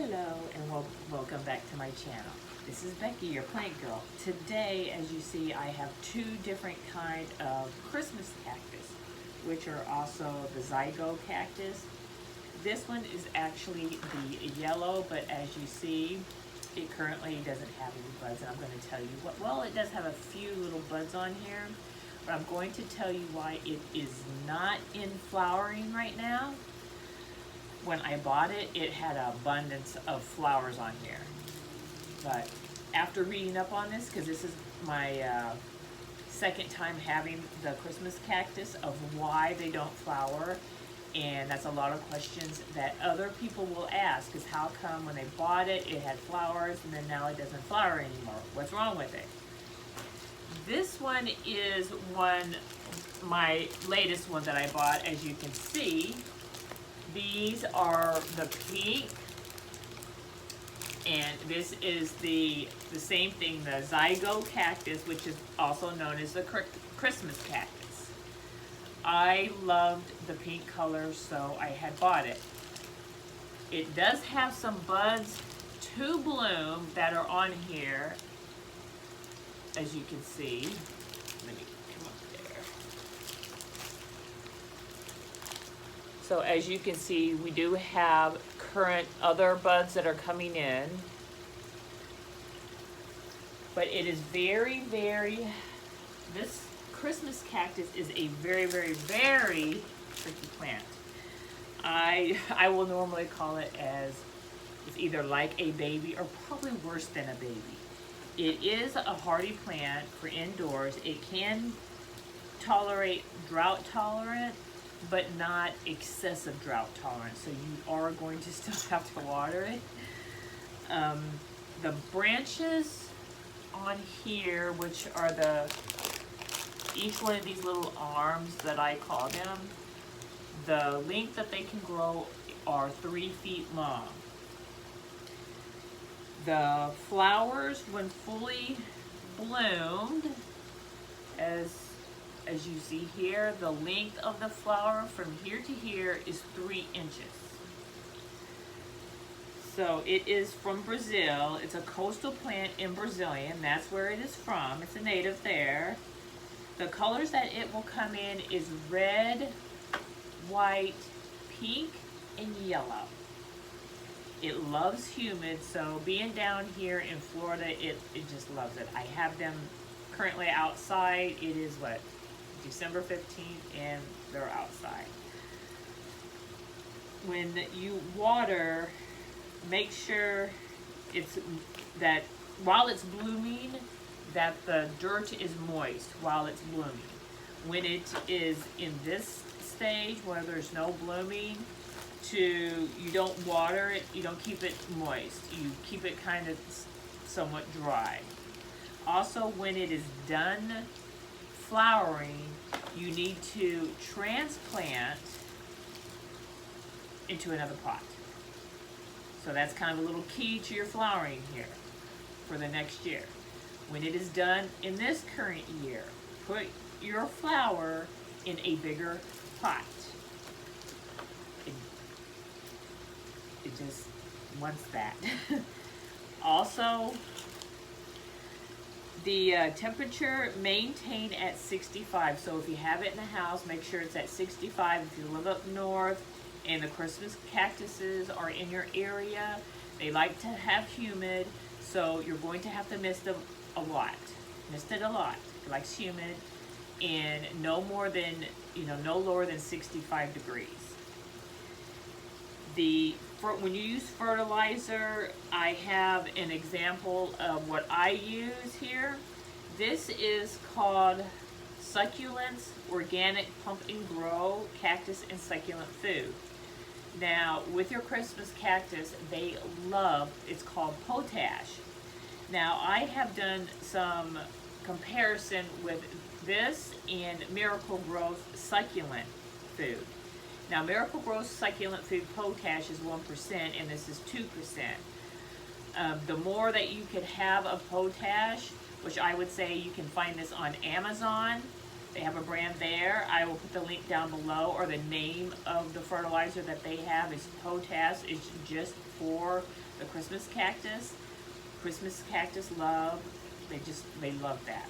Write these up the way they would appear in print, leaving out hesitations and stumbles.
Hello and welcome back to my channel. This is Becky, your plant girl. Today, as you see, I have two different kind of Christmas cactus, which are also the Zygo Cactus. This one is actually the yellow, but as you see, it currently doesn't have any buds, and I'm going to tell you what. Well, it does have a few little buds on here, but I'm going to tell you why it is not in flowering right now. When I bought it, it had an abundance of flowers on here. But after reading up on this, because this is my second time having the Christmas cactus, of why they don't flower, and that's a lot of questions that other people will ask, is how come when they bought it, it had flowers, and then now it doesn't flower anymore? What's wrong with it? This one is my latest one that I bought. As you can see, these are the pink, and this is the same thing, the Zygo Cactus, which is also known as the Christmas Cactus. I loved the pink color, so I had bought it. It does have some buds to bloom that are on here, as you can see. Let me come up there. So as you can see, we do have current other buds that are coming in. But it is very, this Christmas cactus is a very, very tricky plant. I will normally call it as, it's either like a baby or probably worse than a baby. It is a hardy plant for indoors. It can tolerate drought tolerant, but not excessive drought tolerant. So you are going to still have to water it. The branches on here, which are each one of these little arms that I call them, the length that they can grow are 3 feet long. The flowers, when fully bloomed, as you see here, the length of the flower from here to here is 3 inches. So it is from Brazil. It's a coastal plant in Brazilian. That's where it is from. It's a native there. The colors that it will come in is red, white, pink, and yellow. It loves humid, so being down here in Florida, it just loves it. I have them currently outside. It is what, December 15th, and they're outside. When you water, make sure that while it's blooming, that the dirt is moist while it's blooming. When it is in this stage where there's no blooming, you don't water it, you don't keep it moist. You keep it kind of somewhat dry. Also, when it is done flowering, you need to transplant into another pot. So that's kind of a little key to your flowering here for the next year. When it is done in this current year, put your flower in a bigger pot. It just wants that. Also, the temperature maintain at 65. So if you have it in the house, make sure it's at 65. If you live up north and the Christmas cactuses are in your area, they like to have humid, so you're going to have to mist them a lot. Mist it a lot. It likes humid, and no more than, no lower than 65 degrees. When you use fertilizer, I have an example of what I use here. This is called Succulents Organic Pump and Grow Cactus and Succulent Food. Now, with your Christmas cactus, they love, it's called potash. Now, I have done some comparison with this and Miracle Growth Succulent Food. Now, Miracle Growth Succulent Food potash is 1%, and this is 2%. The more that you could have of potash, which I would say you can find this on Amazon, They have a brand there. I will put the link down below, or the name of the fertilizer that they have is Potass. It's just for the Christmas cactus. Christmas cactus love, they love that.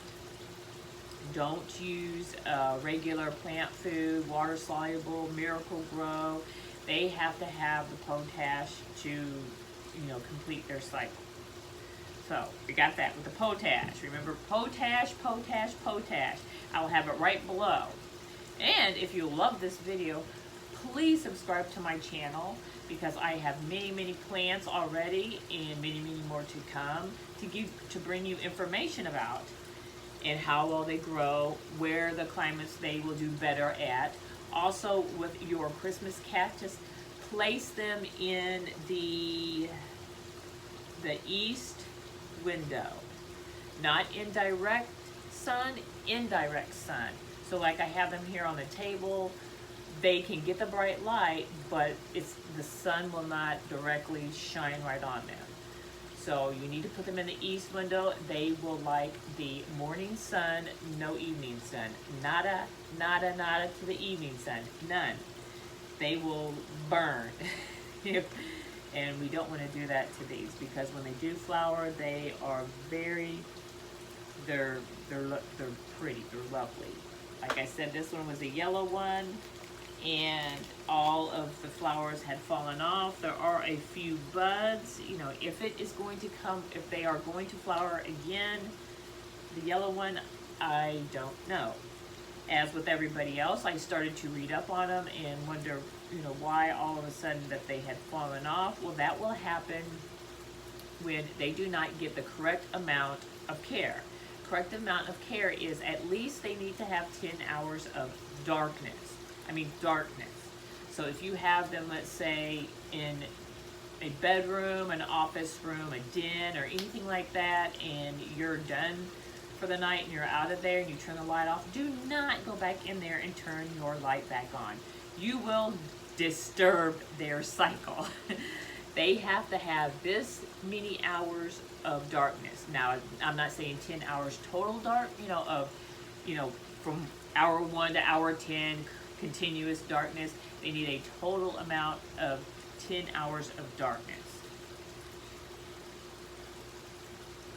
Don't use regular plant food, water soluble, Miracle Grow. They have to have the potash to, complete their cycle. So we got that with the potash. Remember, potash, potash, potash. I'll have it right below. And if you love this video, please subscribe to my channel, because I have many, many plants already and many, many more to come to bring you information about and how well they grow, where the climates they will do better at. Also, with your Christmas cactus, place them in the east window. Not in direct sun, indirect sun. So like I have them here on the table, they can get the bright light, but the sun will not directly shine right on them. So you need to put them in the east window. They will like the morning sun, no evening sun. Nada, nada, nada to the evening sun. None. They will burn. And we don't want to do that to these, because when they do flower, they are they're pretty, they're lovely. Like I said, this one was a yellow one, and all of the flowers had fallen off. There are a few buds. If it is going to come, if they are going to flower again, the yellow one, I don't know. As with everybody else, I started to read up on them and wonder, why all of a sudden that they had fallen off. Well, that will happen when they do not get the correct amount of care. Correct amount of care is at least they need to have 10 hours of darkness. So if you have them, let's say, in a bedroom, an office room, a den, or anything like that, and you're done for the night and you're out of there and you turn the light off, do not go back in there and turn your light back on. You will disturb their cycle. They have to have this many hours of darkness. Now, I'm not saying 10 hours total dark, from hour 1 to hour 10, continuous darkness. They need a total amount of 10 hours of darkness.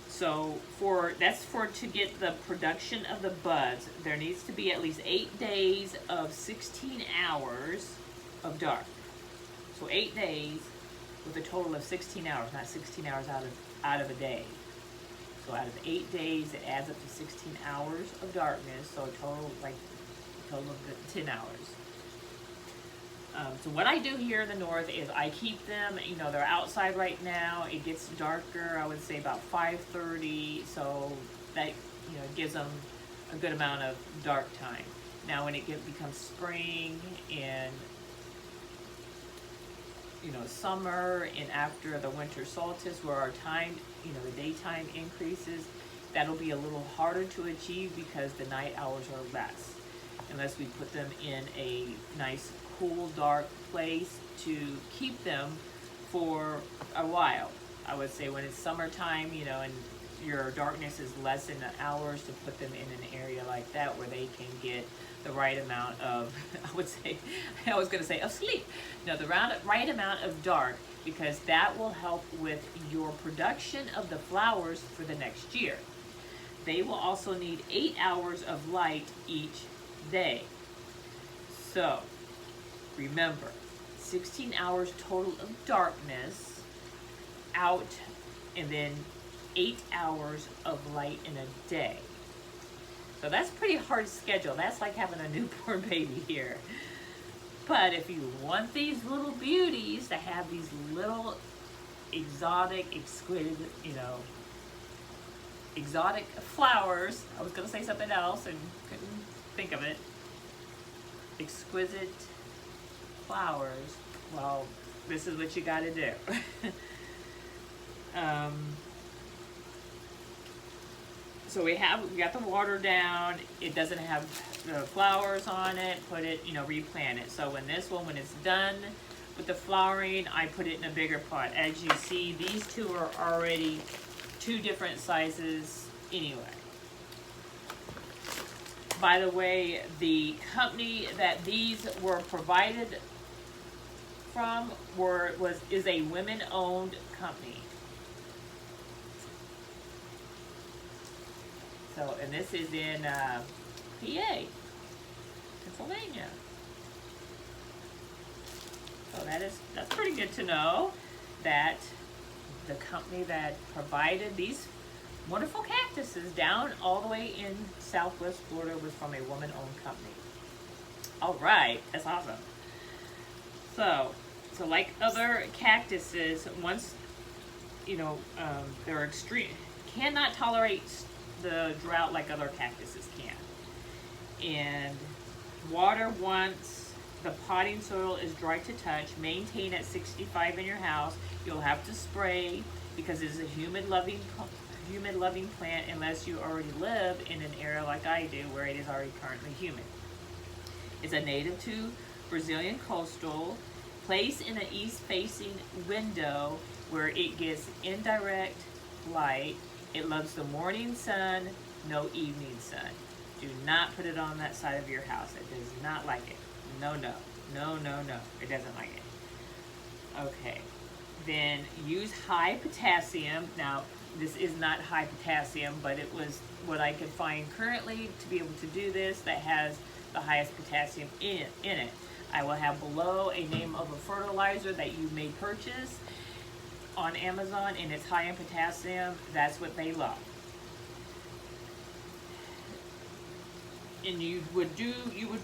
So to get the production of the buds, there needs to be at least 8 days of 16 hours of dark. So 8 days with a total of 16 hours, not 16 hours out of a day. So out of 8 days, it adds up to 16 hours of darkness. So a total of 10 hours. So what I do here in the north is I keep them, they're outside right now. It gets darker, I would say about 5:30. So that, gives them a good amount of dark time. Now when it becomes spring and, summer, and after the winter solstice, where our time, the daytime increases, that'll be a little harder to achieve because the night hours are less. Unless we put them in a nice, cool, dark place to keep them for a while. I would say when it's summertime, and your darkness is less than the hours, to put them in an area like that where they can get the right amount of, I was going to say of sleep. No, the right amount of dark, because that will help with your production of the flowers for the next year. They will also need 8 hours of light each day. So remember, 16 hours total of darkness out, and then 8 hours of light in a day. So that's pretty hard schedule. That's like having a newborn baby here. But if you want these little beauties to have these little exotic, exquisite, exotic flowers, I was going to say something else and couldn't think of it. Exquisite flowers. Well, this is what you got to do. So we got the water down. It doesn't have the flowers on it. Put it, replant it. So when it's done with the flowering, I put it in a bigger pot. As you see, these two are already 2 different sizes anyway. By the way, the company that these were provided from is a women-owned company. So, and this is in PA, Pennsylvania. So that's pretty good to know that the company that provided these wonderful cactuses down all the way in Southwest Florida was from a woman-owned company. All right, that's awesome. So like other cactuses, once they're extreme, cannot tolerate the drought like other cactuses can. And water once the potting soil is dry to touch, maintain at 65 in your house. You'll have to spray because it's a humid loving plant unless you already live in an area like I do where it is already currently humid. It's a native to Brazilian coastal. Place in an east-facing window where it gets indirect light. It loves the morning sun, no evening sun. Do not put it on that side of your house. It does not like it. No. It doesn't like it. Okay. Then use high potassium. Now, this is not high potassium, but it was what I could find currently to be able to do this that has the highest potassium in it. I will have below a name of a fertilizer that you may purchase on Amazon, and it's high in potassium. That's what they love. And you would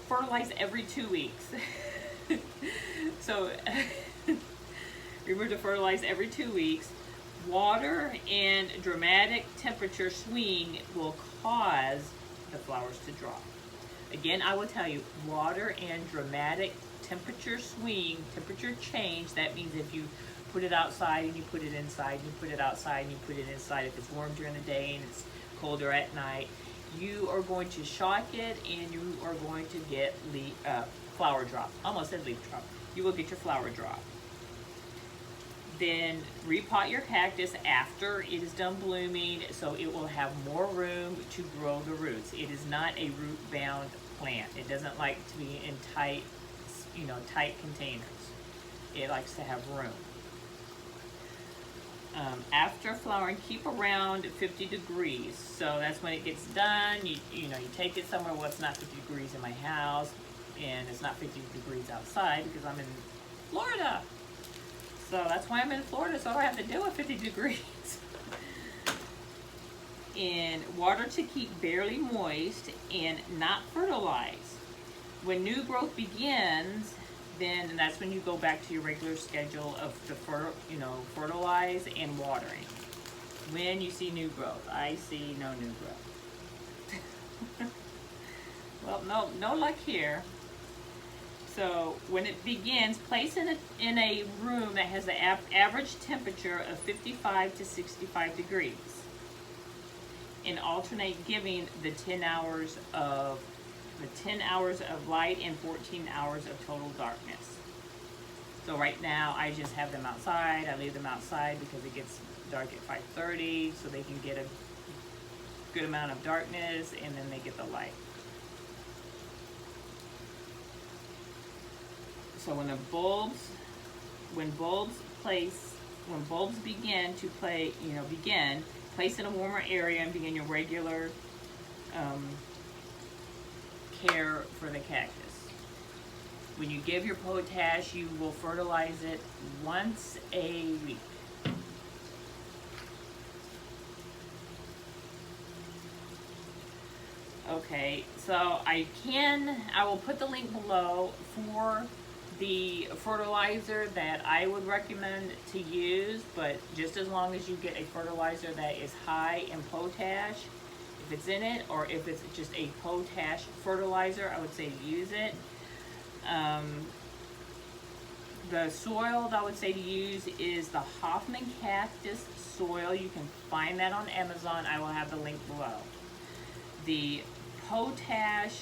fertilize every 2 weeks. So remember to fertilize every 2 weeks. Water and dramatic temperature swing will cause the flowers to drop. Again, I will tell you, water and dramatic temperature swing, temperature change, that means if you put it outside and you put it inside, you put it outside and you put it inside, if it's warm during the day and it's colder at night, you are going to shock it and you are going to get flower drop. Almost said leaf drop. You will get your flower drop. Then repot your cactus after it is done blooming so it will have more room to grow the roots. It is not a root-bound plant. It doesn't like to be in tight containers. It likes to have room. After flowering, keep around 50 degrees. So that's when it gets done. You take it somewhere where it's not 50 degrees in my house and it's not 50 degrees outside because I'm in Florida. So that's why I'm in Florida, so I don't have to deal with 50 degrees. And water to keep barely moist and not fertilize. When new growth begins, then that's when you go back to your regular schedule of the fertilize and watering. When you see new growth, I see no new growth. Well, no luck here. So when it begins, place in a room that has an average temperature of 55 to 65 degrees. And alternate giving the 10 hours of light and 14 hours of total darkness. So right now I just have them outside. I leave them outside because it gets dark at 5:30 so they can get a good amount of darkness and then they get the light. So when bulbs begin to place in a warmer area and begin your regular care for the cactus. When you give your potash, you will fertilize it once a week. Okay, so I will put the link below for the fertilizer that I would recommend to use, but just as long as you get a fertilizer that is high in potash, if it's in it, or if it's just a potash fertilizer, I would say use it. The soil that I would say to use is the Holiday Cactus soil. You can find that on Amazon. I will have the link below. The potassium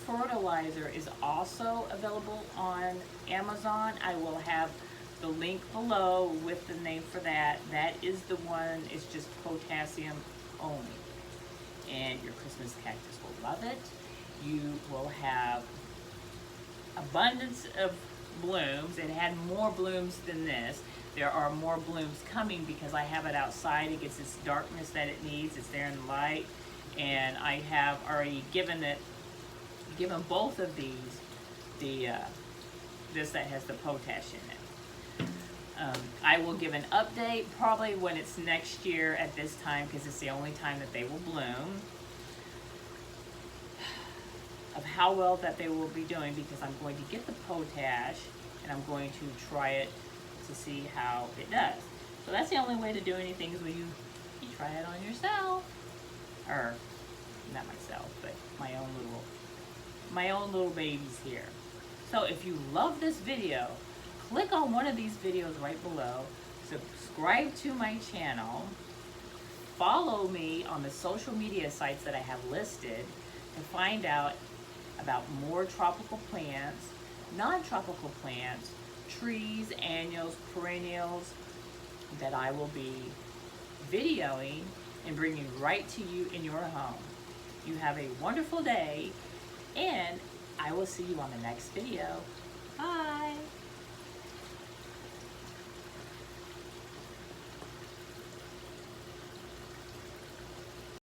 fertilizer is also available on Amazon. I will have the link below with the name for that. That is the one, it's just potassium only. and your Christmas cactus will love it. You will have abundance of blooms. It had more blooms than this. There are more blooms coming because I have it outside. It gets its darkness that it needs. It's there in the light. And I have already given both of these this that has the potassium in it. I will give an update probably when it's next year at this time, because it's the only time that they will bloom, of how well that they will be doing, because I'm going to get the potash and I'm going to try it to see how it does. So that's the only way to do anything, is when you try it on yourself, or not myself, but my own little babies here. So if you love this video, click on one of these videos right below, subscribe to my channel, follow me on the social media sites that I have listed to find out about more tropical plants, non-tropical plants, trees, annuals, perennials that I will be videoing and bringing right to you in your home. You have a wonderful day, and I will see you on the next video. Bye.